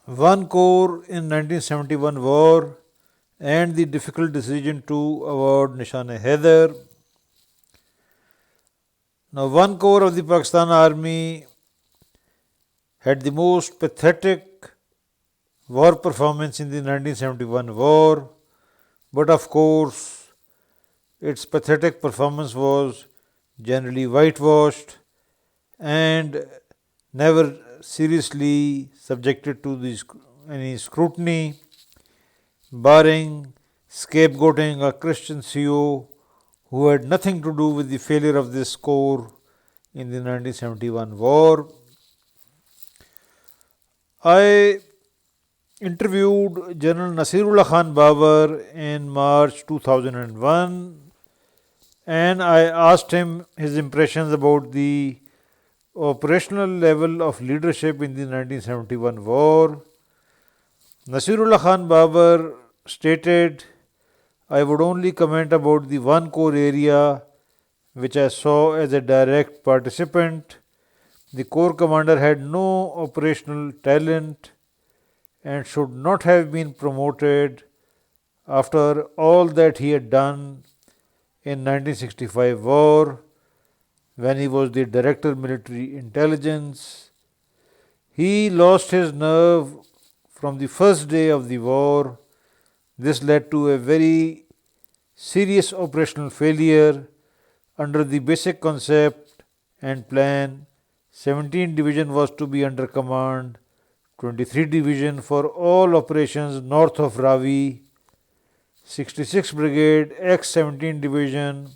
One corps in 1971 war and the difficult decision to award Nishan I HAIDAR. Now, one corps of the Pakistan Army had the most pathetic war performance in the 1971 war, but of course, its pathetic performance was generally whitewashed and never seriously subjected to any scrutiny, barring scapegoating a Christian CO who had nothing to do with the failure of this corps in the 1971 war. I interviewed General Nasirullah Khan Babar in March 2001 and I asked him his impressions about the operational level of leadership in the 1971 war. Nasirullah Khan Babar stated, I would only comment about the one corps area which I saw as a direct participant. The corps commander had no operational talent and should not have been promoted after all that he had done in 1965 war when he was the Director Military Intelligence. He lost his nerve from the first day of the war. This led to a very serious operational failure. Under the basic concept and plan, 17 Division was to be under command, 23 Division for all operations north of Ravi, 66 Brigade, X-17 Division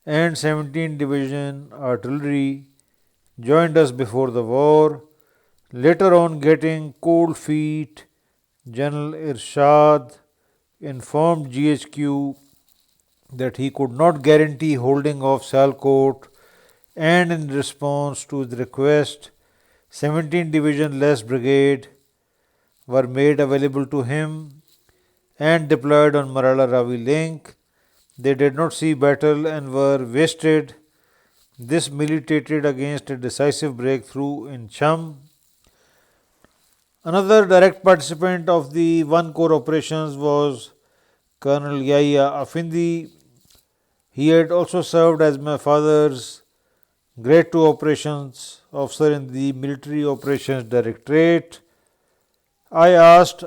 and 17 Division Artillery joined us before the war. Later on, getting cold feet, General Irshad informed GHQ that he could not guarantee holding of Sialkot, and in response to his request, 17 Division less Brigade were made available to him and deployed on Marala Ravi link. They did not see battle and were wasted. This militated against a decisive breakthrough in Cham. Another direct participant of the one corps operations was Colonel Yahya Afindi. He had also served as my father's Grade 2 Operations Officer in the Military Operations Directorate. I asked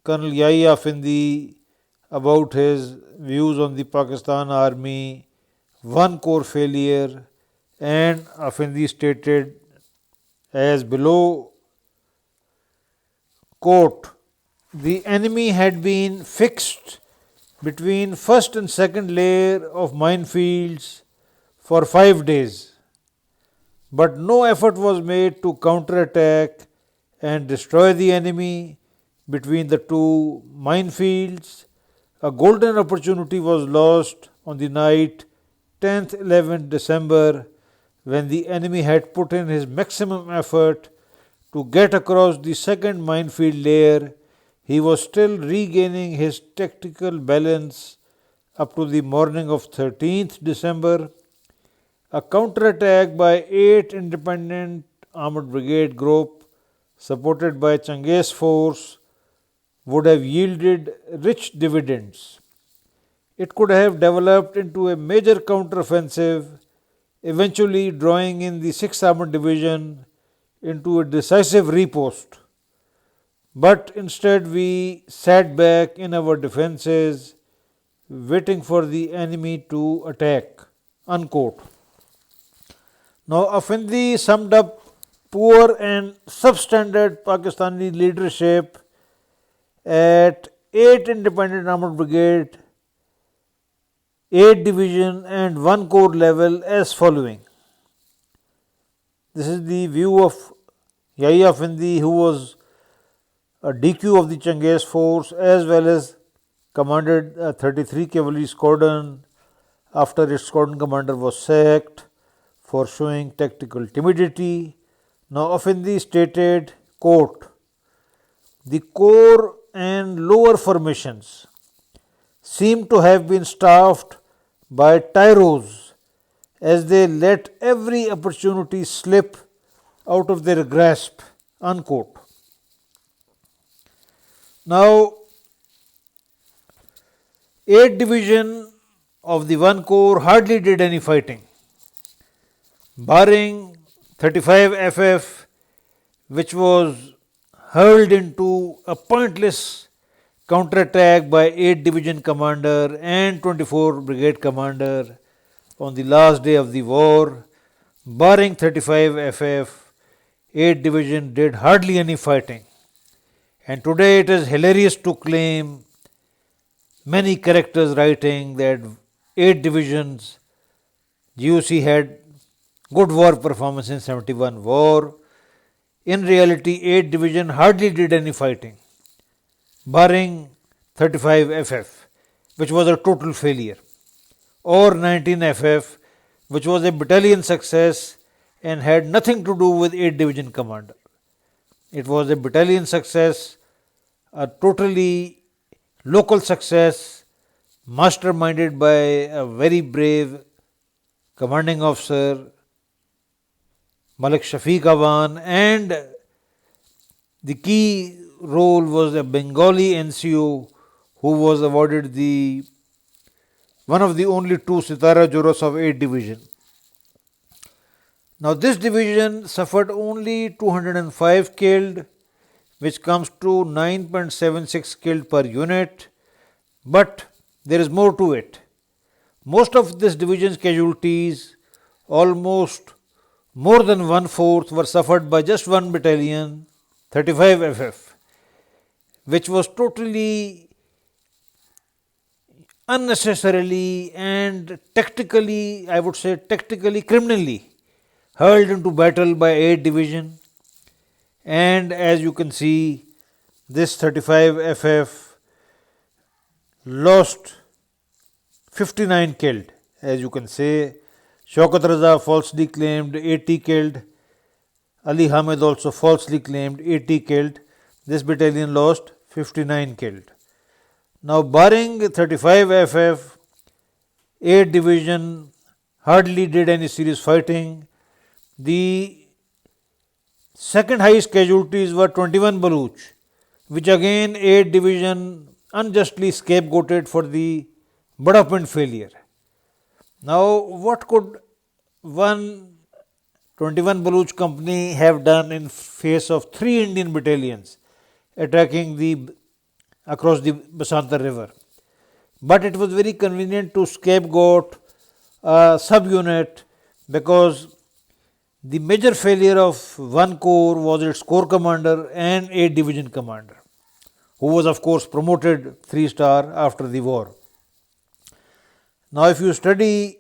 Colonel Yahya Afindi about his views on the Pakistan Army one corps failure, and Afindi stated as below, quote, the enemy had been fixed between first and second layer of minefields for 5 days, but no effort was made to counterattack and destroy the enemy between the two minefields. A golden opportunity was lost on the night 10th 11th December when the enemy had put in his maximum effort to get across the second minefield layer. He was still regaining his tactical balance up to the morning of 13th December. A counterattack by 8 independent armored brigade group supported by Changez force would have yielded rich dividends. It could have developed into a major counteroffensive, eventually drawing in the 6th Armored Division into a decisive riposte. But instead we sat back in our defences, waiting for the enemy to attack. Unquote. Now, Afindi summed up poor and substandard Pakistani leadership at 8 independent armored brigade, 8 division and 1 corps level as following. This is the view of Yahya Afindi, who was a DQ of the Changez force as well as commanded a 33 Cavalry Squadron after its squadron commander was sacked for showing tactical timidity. Now Afindi stated, quote, the corps and lower formations seem to have been staffed by tyros as they let every opportunity slip out of their grasp. Unquote. Now, 8th Division of the 1 Corps hardly did any fighting, barring 35 FF, which was hurled into a pointless counterattack by 8th Division Commander and 24 Brigade Commander on the last day of the war. Barring 35 FF, 8th Division did hardly any fighting. And today it is hilarious to claim, many characters writing, that 8 divisions GOC had good war performance in 71 war. In reality, 8 division hardly did any fighting, barring 35 FF, which was a total failure, or 19 FF, which was a battalion success and had nothing to do with 8 division commander. It was a battalion success, a totally local success, masterminded by a very brave commanding officer, Malik Shafiq Awan, and the key role was a Bengali NCO who was awarded the one of the only 2 Sitara Joros of 8 division. Now this division suffered only 205 killed, which comes to 9.76 killed per unit, but there is more to it. Most of this division's casualties, almost more than 1/4, were suffered by just one battalion, 35 FF, which was totally unnecessarily and tactically, I would say tactically, criminally hurled into battle by 8 division. And as you can see, this 35 FF lost 59 killed. As you can say, Shaukat Raza falsely claimed 80 killed. Ali Hamid also falsely claimed 80 killed. This battalion lost 59 killed. Now, barring 35 FF, 8 division hardly did any serious fighting. The second highest casualties were 21 Baluch, which again 8 division unjustly scapegoated for the Badapint failure. Now, what could one 21 Baluch company have done in face of 3 Indian battalions attacking across the Basanta river? But it was very convenient to scapegoat a subunit, because the major failure of 1 Corps was its corps commander and 8 division commander, who was of course promoted 3-star after the war. Now, if you study,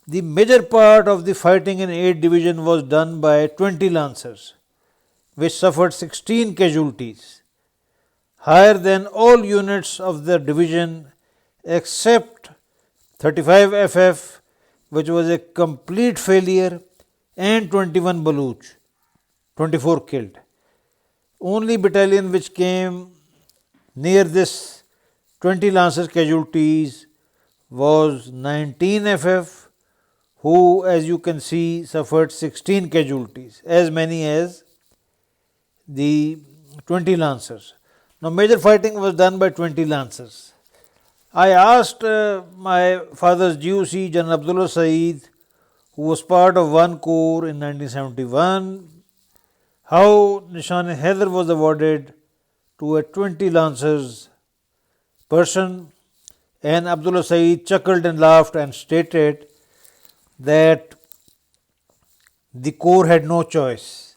the major part of the fighting in 8 division was done by 20 Lancers, which suffered 16 casualties, higher than all units of the division except 35 FF, which was a complete failure, and 21 Baluch, 24 killed. Only battalion which came near this 20 Lancers casualties was 19 FF, who, as you can see, suffered 16 casualties, as many as the 20 Lancers. Now, major fighting was done by 20 Lancers. I asked my father's GOC, General Abdullah Saeed, who was part of 1 Corps in 1971, how Nishan I HAIDAR was awarded to a 20 Lancers person, and Abdullah Saeed chuckled and laughed and stated that the Corps had no choice.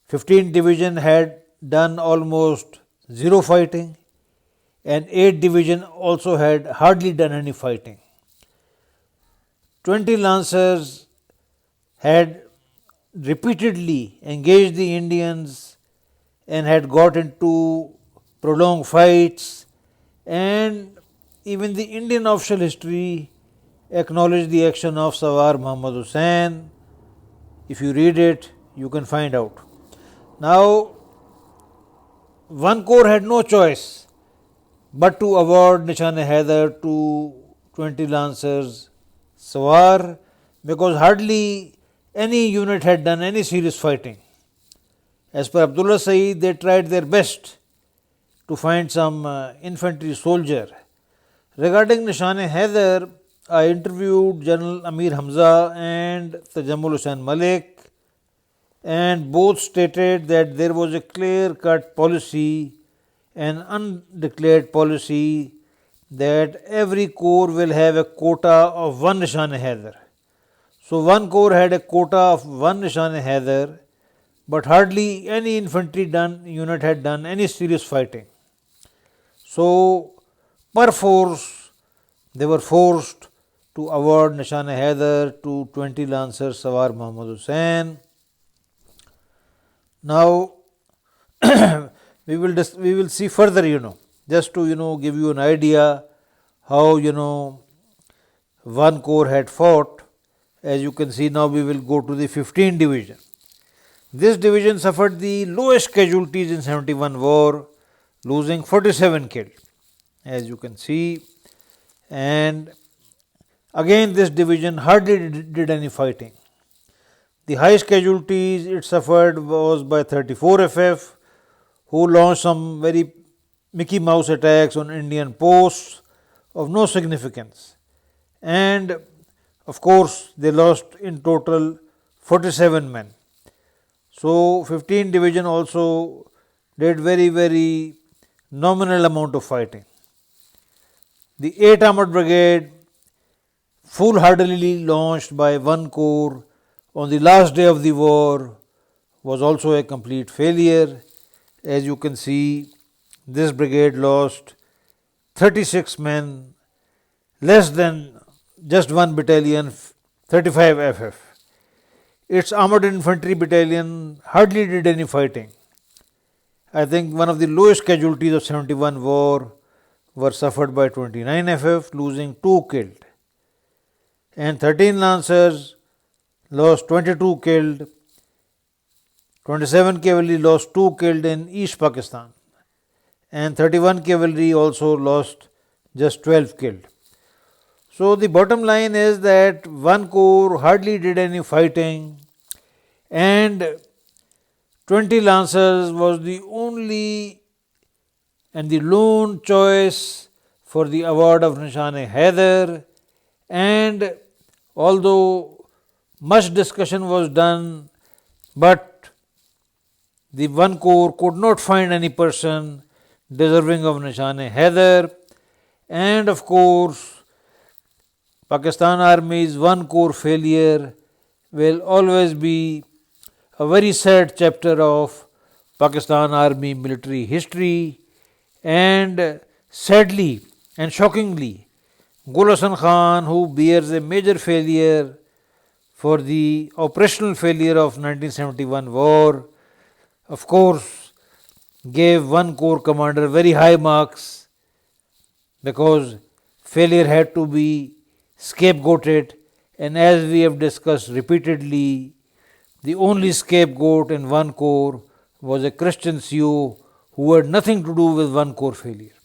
15th Division had done almost zero fighting, and 8th Division also had hardly done any fighting. 20 Lancers had repeatedly engaged the Indians and had got into prolonged fights, and even the Indian official history acknowledged the action of Sawar Muhammad Hussain. If you read it, you can find out. Now, 1 Corps had no choice but to award Nishan I HAIDAR to 20 Lancers Sawar, because hardly any unit had done any serious fighting. As per Abdullah Saeed, they tried their best to find some infantry soldier. Regarding Nishan I HAIDAR, I interviewed General Amir Hamza and Tajammul Hussain Malik, and both stated that there was a clear-cut policy, an undeclared policy, that every corps will have a quota of one Nishan I HAIDAR. So one corps had a quota of one Nishan I HAIDAR, but hardly any infantry unit had done any serious fighting. So perforce they were forced to award Nishan I HAIDAR to 20 Lancers Sawar Muhammad Hussain. Now we will see further, just to give you an idea how one corps had fought. As you can see, now we will go to the 15th division. This division suffered the lowest casualties in 71 war, losing 47 killed, as you can see. And again, this division hardly did any fighting. The highest casualties it suffered was by 34 FF, who launched some very Mickey Mouse attacks on Indian posts of no significance. And of course, they lost in total 47 men. So 15th division also did very nominal amount of fighting. The 8th Armoured Brigade, foolhardily launched by one corps on the last day of the war, was also a complete failure. As you can see, this brigade lost 36 men, less than just one battalion, 35 FF. Its armoured infantry battalion hardly did any fighting. I think one of the lowest casualties of 71 war were suffered by 29 FF, losing 2 killed. And 13 Lancers lost 22 killed, 27 cavalry lost 2 killed in East Pakistan, and 31 cavalry also lost just 12 killed. So the bottom line is that one corps hardly did any fighting, and 20 Lancers was the only and the lone choice for the award of Nishan I HAIDAR. And although much discussion was done, but the one corps could not find any person deserving of Nishan I HAIDAR. And of course, Pakistan Army's one corps failure will always be a very sad chapter of Pakistan Army military history. And sadly and shockingly, Gul Hasan Khan, who bears a major failure for the operational failure of 1971 war, of course gave one corps commander very high marks, because failure had to be scapegoated, and as we have discussed repeatedly, the only scapegoat in one corps was a Christian CEO who had nothing to do with one corps failure.